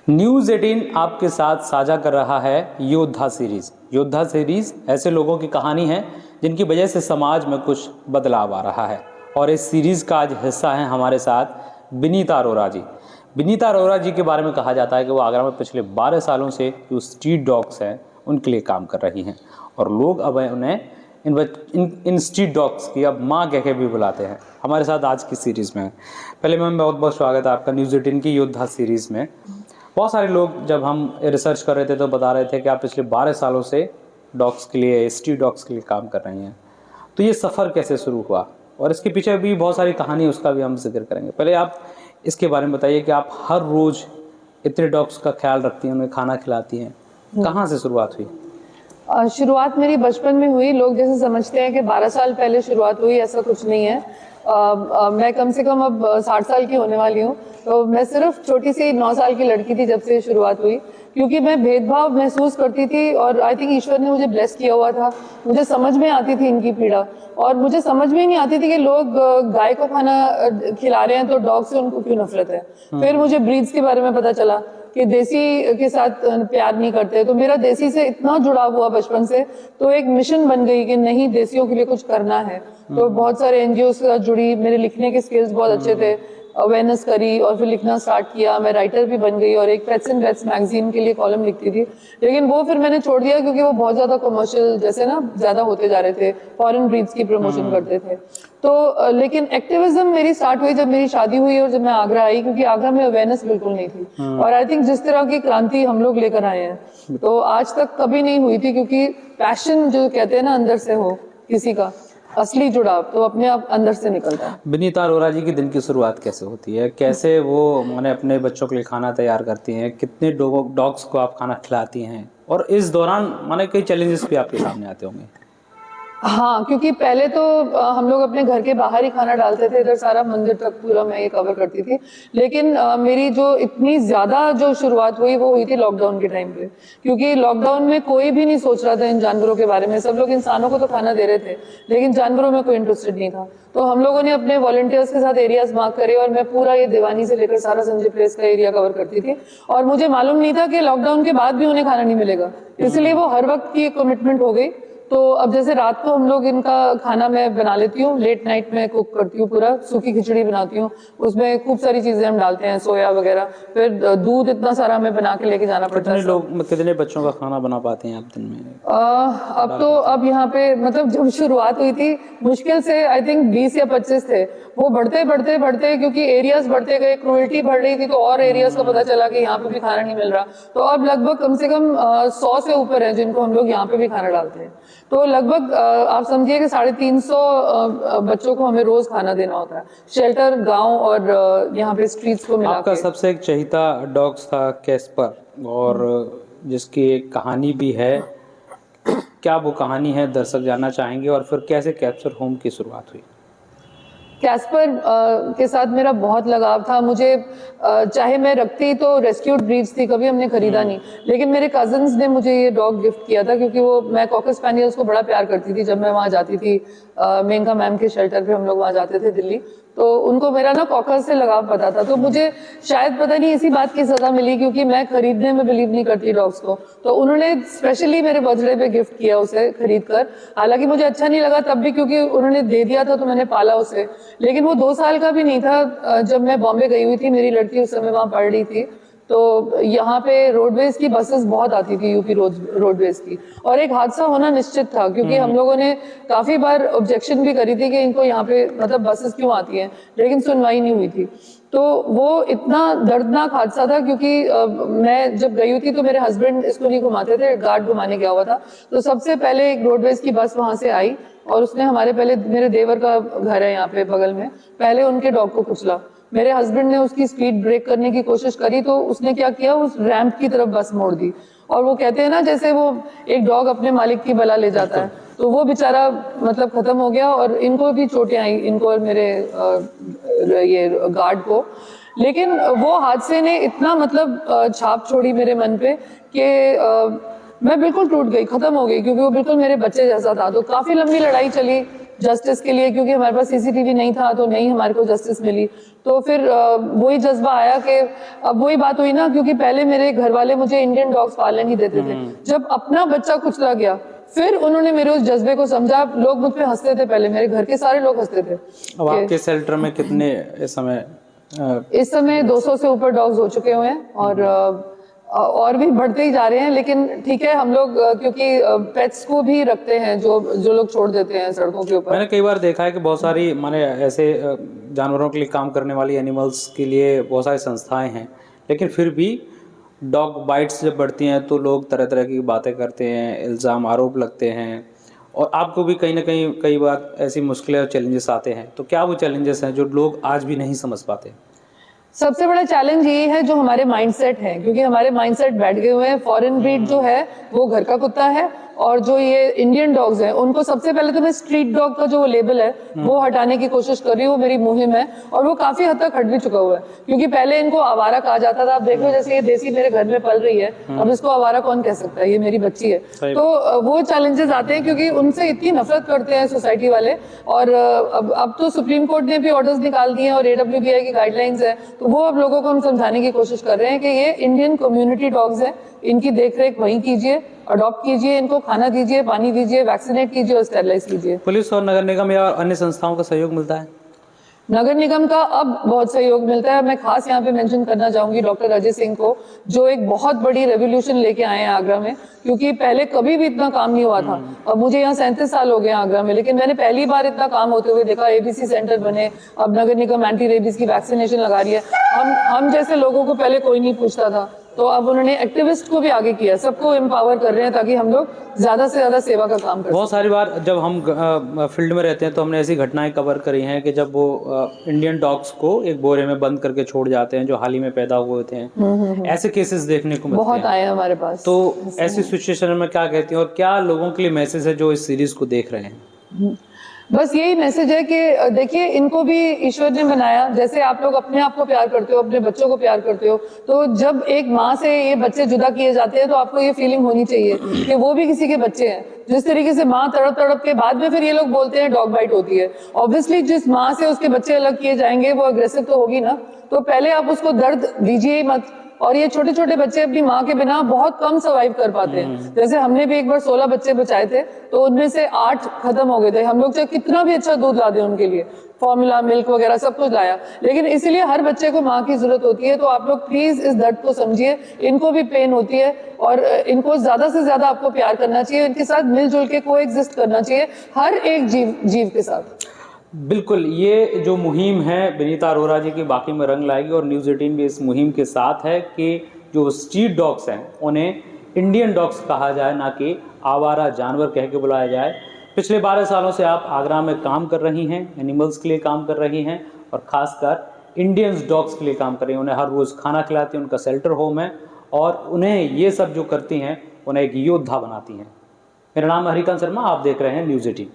News 18 आपके साथ साझा कर रहा है योद्धा सीरीज़। योद्धा सीरीज़ ऐसे लोगों की कहानी है जिनकी वजह से समाज में कुछ बदलाव आ रहा है। और इस सीरीज़ का आज हिस्सा है हमारे साथ विनीता अरोरा जी। विनीता अरोरा जी के बारे में कहा जाता है कि वो आगरा में पिछले 12 सालों से जो स्ट्रीट डॉग्स हैं उनके लिए काम कर रही हैं, और लोग अब उन्हें इन स्ट्रीट डॉग्स की अब माँ कह के भी बुलाते हैं। हमारे साथ आज की सीरीज़ में पहले मैम बहुत बहुत स्वागत है आपका न्यूज़ 18 की योद्धा सीरीज़ में। बहुत सारे लोग जब हम रिसर्च कर रहे थे तो बता रहे थे कि आप पिछले 12 सालों से डॉग्स के लिए, स्ट्रीट डॉग्स के लिए काम कर रही हैं। तो ये सफ़र कैसे शुरू हुआ और इसके पीछे भी बहुत सारी कहानी, उसका भी हम जिक्र करेंगे। पहले आप इसके बारे में बताइए कि आप हर रोज़ इतने डॉग्स का ख्याल रखती हैं, उन्हें खाना खिलाती हैं, कहाँ से शुरुआत हुई? शुरुआत मेरी बचपन में हुई। लोग जैसे समझते हैं कि 12 साल पहले शुरुआत हुई, ऐसा कुछ नहीं है। मैं कम से कम अब 60 साल की होने वाली हूँ। तो मैं सिर्फ छोटी सी 9 साल की लड़की थी जब से शुरुआत हुई, क्योंकि मैं भेदभाव महसूस करती थी और आई थिंक ईश्वर ने मुझे ब्लेस किया हुआ था। मुझे समझ में आती थी इनकी पीड़ा, और मुझे समझ में नहीं आती थी कि लोग गाय को खाना खिला रहे हैं तो डॉग से उनको क्यों नफरत है। फिर मुझे ब्रीड्स के बारे में पता चला कि देसी के साथ प्यार नहीं करते, तो मेरा देसी से इतना जुड़ाव हुआ बचपन से, तो एक मिशन बन गई कि नहीं, देसियों के लिए कुछ करना है। तो बहुत सारे एनजीओ के साथ जुड़ी, मेरे लिखने के स्किल्स बहुत अच्छे थे, अवेयरनेस करी और फिर लिखना स्टार्ट किया। मैं राइटर भी बन गई और एक पेट्स एंड पेट्स मैगजीन के लिए कॉलम लिखती थी, लेकिन वो फिर मैंने छोड़ दिया क्योंकि वो बहुत ज्यादा कमर्शियल जैसे ना ज्यादा होते जा रहे थे, फॉरेन ब्रीड्स की प्रमोशन करते थे। तो लेकिन एक्टिविज्म मेरी स्टार्ट हुई जब मेरी शादी हुई और जब मैं आगरा आई, क्योंकि आगरा में अवेयरनेस बिल्कुल नहीं थी। और आई थिंक जिस तरह की क्रांति हम लोग लेकर आए हैं तो आज तक कभी नहीं हुई थी, क्योंकि पैशन जो कहते हैं ना अंदर से हो किसी का, असली जुड़ाव तो अपने आप अंदर से निकलता है। विनीता अरोरा जी की दिन की शुरुआत कैसे होती है? कैसे वो माने अपने बच्चों के लिए खाना तैयार करती हैं? कितने डॉग्स को आप खाना खिलाती हैं? और इस दौरान माने कई चैलेंजेस भी आपके सामने आते होंगे। हाँ, क्योंकि पहले तो हम लोग अपने घर के बाहर ही खाना डालते थे, इधर सारा मंदिर तक पूरा मैं ये कवर करती थी। लेकिन मेरी जो इतनी ज्यादा जो शुरुआत हुई वो हुई थी लॉकडाउन के टाइम पे, क्योंकि लॉकडाउन में कोई भी नहीं सोच रहा था इन जानवरों के बारे में। सब लोग इंसानों को तो खाना दे रहे थे, लेकिन जानवरों में कोई इंटरेस्टेड नहीं था। तो हम लोगों ने अपने वॉलंटियर्स के साथ एरियाज मार्क करे और मैं पूरा ये दीवानी से लेकर सारा संजय प्लेस का एरिया कवर करती थी। और मुझे मालूम नहीं था कि लॉकडाउन के बाद भी उन्हें खाना नहीं मिलेगा, इसलिए वो हर वक्त की कमिटमेंट हो गई। तो अब जैसे रात को हम लोग इनका खाना मैं बना लेती हूँ, लेट नाइट में कुक करती हूँ, पूरा सूखी खिचड़ी बनाती हूँ, उसमें खूब सारी चीजें हम डालते हैं, सोया वगैरह। फिर दूध इतना सारा हमें बना के लेके जाना पड़ता है। कितने बच्चों का खाना बना पाते हैं आप दिन में? अब यहाँ पे मतलब जब शुरुआत हुई थी मुश्किल से आई थिंक 20 या 25 थे। वो बढ़ते बढ़ते बढ़ते, क्योंकि एरियाज बढ़ते गए, क्रूएल्टी बढ़ रही थी, तो और एरियाज का पता चला कि यहाँ पे भी खाना नहीं मिल रहा। तो अब लगभग कम से कम 100 से ऊपर है जिनको हम लोग यहाँ पे भी खाना डालते हैं। तो लगभग आप समझिए कि 350 बच्चों को हमें रोज खाना देना होता है, शेल्टर, गांव और यहाँ पे स्ट्रीट्स को मिला के। आपका सबसे एक चहेता डॉग्स था कैस्पर, और जिसकी एक कहानी भी है। क्या वो कहानी है, दर्शक जानना चाहेंगे। और फिर कैसे कैप्चर होम की शुरुआत हुई? कैस्पर के साथ मेरा बहुत लगाव था। मुझे चाहे मैं रखती तो रेस्क्यूड ब्रीड्स थी, कभी हमने खरीदा नहीं, लेकिन मेरे कजन्स ने मुझे ये डॉग गिफ्ट किया था, क्योंकि वो, मैं कॉकर स्पैनियल्स को बड़ा प्यार करती थी। जब मैं वहाँ जाती थी मेनका मैम के शेल्टर पे, हम लोग वहाँ जाते थे दिल्ली, तो उनको मेरा ना कॉकर से लगाव पता था। तो मुझे शायद पता नहीं इसी बात की सजा मिली, क्योंकि मैं खरीदने में बिलीव नहीं करती डॉग्स को, तो उन्होंने स्पेशली मेरे बर्थडे पे गिफ्ट किया उसे खरीद कर। हालांकि मुझे अच्छा नहीं लगा तब भी, क्योंकि उन्होंने दे दिया था तो मैंने पाला उसे। लेकिन वो 2 साल का भी नहीं था जब मैं बॉम्बे गई हुई थी, मेरी लड़की उस समय वहां पढ़ रही थी। तो यहाँ पे रोडवेज की बसेस बहुत आती थी, यूपी रोडवेज की, और एक हादसा होना निश्चित था, क्योंकि हम लोगों ने काफी बार ऑब्जेक्शन भी करी थी कि इनको यहाँ पे मतलब बसेस क्यों आती हैं, लेकिन सुनवाई नहीं हुई थी। तो वो इतना दर्दनाक हादसा था, क्योंकि मैं जब गई हुई थी तो मेरे हस्बैंड इसको नहीं घुमाते थे, गार्ड घुमाने गया हुआ था। तो सबसे पहले एक रोडवेज की बस वहां से आई और उसने हमारे, पहले मेरे देवर का घर है यहाँ पे बगल में, पहले उनके डॉग को कुचला। मेरे हस्बैंड ने उसकी स्पीड ब्रेक करने की कोशिश करी, तो उसने क्या किया, उस रैंप की तरफ बस मोड़ दी। और वो कहते हैं ना, जैसे वो एक डॉग अपने मालिक की बला ले जाता है, तो वो बेचारा मतलब खत्म हो गया। और इनको भी चोटें आई, इनको और मेरे ये गार्ड को। लेकिन वो हादसे ने इतना मतलब छाप छोड़ी मेरे मन पे कि मैं बिल्कुल टूट गई, खत्म हो गई, क्योंकि वो बिल्कुल मेरे बच्चे जैसा था। तो काफी लंबी लड़ाई चली, जस्टिस के लिए, क्योंकि हमारे पास सीसीटीवी नहीं था तो नहीं हमारे को जस्टिस मिली। तो फिर वही जज्बा आया कि अब वही बात हुई ना, क्योंकि पहले मेरे घर वाले मुझे इंडियन डॉग्स पालने नहीं देते थे, जब अपना बच्चा कुचला गया फिर उन्होंने मेरे उस जज्बे को समझा। लोग मुझ पे हंसते थे, पहले मेरे घर के सारे लोग हंसते थे। अब आपके शेल्टर में कितने इस समय 200 से ऊपर डॉग्स हो चुके हुए हैं और भी बढ़ते ही जा रहे हैं। लेकिन ठीक है, हम लोग क्योंकि पेट्स को भी रखते हैं जो लोग छोड़ देते हैं सड़कों के ऊपर। मैंने कई बार देखा है कि बहुत सारी माने ऐसे जानवरों के लिए काम करने वाली एनिमल्स के लिए बहुत सारी संस्थाएं हैं, लेकिन फिर भी डॉग बाइट्स जब बढ़ती हैं तो लोग तरह तरह की बातें करते हैं, इल्ज़ाम आरोप लगते हैं, और आपको भी कहीं ना कहीं कई बार ऐसी मुश्किलें और चैलेंजेस आते हैं। तो क्या वो चैलेंजेस हैं जो लोग आज भी नहीं समझ पाते? सबसे बड़ा चैलेंज ये है जो हमारे माइंडसेट है, क्योंकि हमारे माइंडसेट बैठ गए हुए हैं। फॉरेन ब्रीड जो है वो घर का कुत्ता है, और जो ये इंडियन डॉग्स हैं उनको सबसे पहले तो मैं स्ट्रीट डॉग का जो लेबल है वो हटाने की कोशिश कर रही हूँ। वो मेरी मुहिम है और वो काफी हद तक हट भी चुका हुआ है, क्योंकि पहले इनको आवारा कहा जाता था। आप देखो जैसे ये देसी मेरे घर में पल रही है, अब इसको आवारा कौन कह सकता है, ये मेरी बच्ची है। तो वो चैलेंजेस आते हैं क्योंकि उनसे इतनी नफरत करते हैं सोसाइटी वाले। और अब तो सुप्रीम कोर्ट ने भी ऑर्डर्स निकाल दिए हैं और AWBI की गाइडलाइंस है, तो वो अब लोगों को हम समझाने की कोशिश कर रहे हैं कि ये इंडियन कम्युनिटी डॉग्स है, इनकी देखरेख वहीं कीजिए, अडॉप्ट कीजिए, इनको खाना दीजिए, पानी दीजिए, वैक्सीनेट कीजिए और स्टेरलाइज कीजिए। पुलिस और नगर निगम या अन्य संस्थाओं का सहयोग मिलता है? नगर निगम का अब बहुत सहयोग मिलता है। मैं खास यहाँ पे मेंशन करना चाहूंगी डॉक्टर अजय सिंह को, जो एक बहुत बड़ी रेवोल्यूशन लेके आए हैं आगरा में, क्योंकि पहले कभी भी इतना काम नहीं हुआ था। अब मुझे यहाँ 37 साल हो गए आगरा में, लेकिन मैंने पहली बार इतना काम होते हुए देखा। ABC सेंटर बने, अब नगर निगम एंटी रेबीज की वैक्सीनेशन लगा रही है। हम जैसे लोगों को पहले कोई नहीं पूछता था, तो अब उन्होंने एक्टिविस्ट को भी आगे किया, सबको एम्पावर कर रहे हैं ताकि हम लोग ज्यादा से ज्यादा सेवा का काम करें। बहुत सारी बार जब हम फील्ड में रहते हैं तो हमने ऐसी घटनाएं कवर करी हैं कि जब वो इंडियन डॉग्स को एक बोरे में बंद करके छोड़ जाते हैं जो हाल ही में पैदा हुए होते हैं। ऐसे केसेस देखने को मिलते हैं, बहुत आए हैं हमारे पास। तो ऐसी सिचुएशन में क्या कहती हैं और क्या लोगों के लिए मैसेज है जो इस सीरीज को देख रहे हैं? बस यही मैसेज है कि देखिए, इनको भी ईश्वर ने बनाया। जैसे आप लोग अपने आप को प्यार करते हो, अपने बच्चों को प्यार करते हो, तो जब एक माँ से ये बच्चे जुदा किए जाते हैं तो आपको ये फीलिंग होनी चाहिए कि वो भी किसी के बच्चे हैं। जिस तरीके से माँ तड़प तड़प के बाद में फिर ये लोग बोलते हैं डॉग बाइट होती है, ऑब्वियसली जिस माँ से उसके बच्चे अलग किए जाएंगे वो अग्रेसिव तो होगी ना। तो पहले आप उसको दर्द दीजिए ही मत। और ये छोटे छोटे बच्चे अपनी माँ के बिना बहुत कम सर्वाइव कर पाते हैं। जैसे हमने भी एक बार 16 बच्चे बचाए थे, तो उनमें से 8 खत्म हो गए थे। हम लोग चाहे कितना भी अच्छा दूध ला दें उनके लिए, फॉर्मूला मिल्क वगैरह सब कुछ लाया, लेकिन इसीलिए हर बच्चे को माँ की जरूरत होती है। तो आप लोग प्लीज इस दर्द को समझिए, इनको भी पेन होती है और इनको ज्यादा से ज्यादा आपको प्यार करना चाहिए, इनके साथ मिलजुल के कोएग्जिस्ट करना चाहिए, हर एक जीव के साथ। बिल्कुल, ये जो मुहिम है विनीता अरोरा जी की बाकी में रंग लाएगी, और न्यूज़ 18 भी इस मुहिम के साथ है कि जो स्ट्रीट डॉग्स हैं उन्हें इंडियन डॉग्स कहा जाए, ना कि आवारा जानवर कह के बुलाया जाए। पिछले 12 सालों से आप आगरा में काम कर रही हैं, एनिमल्स के लिए काम कर रही हैं, और ख़ासकर इंडियंस डॉग्स के लिए काम कर रही हैं। उन्हें हर रोज़ खाना खिलाती हैं, उनका शेल्टर होम है, और उन्हें ये सब जो करती हैं उन्हें एक योद्धा बनाती हैं। मेरा नाम है हरिकांत शर्मा, आप देख रहे हैं न्यूज़ 18।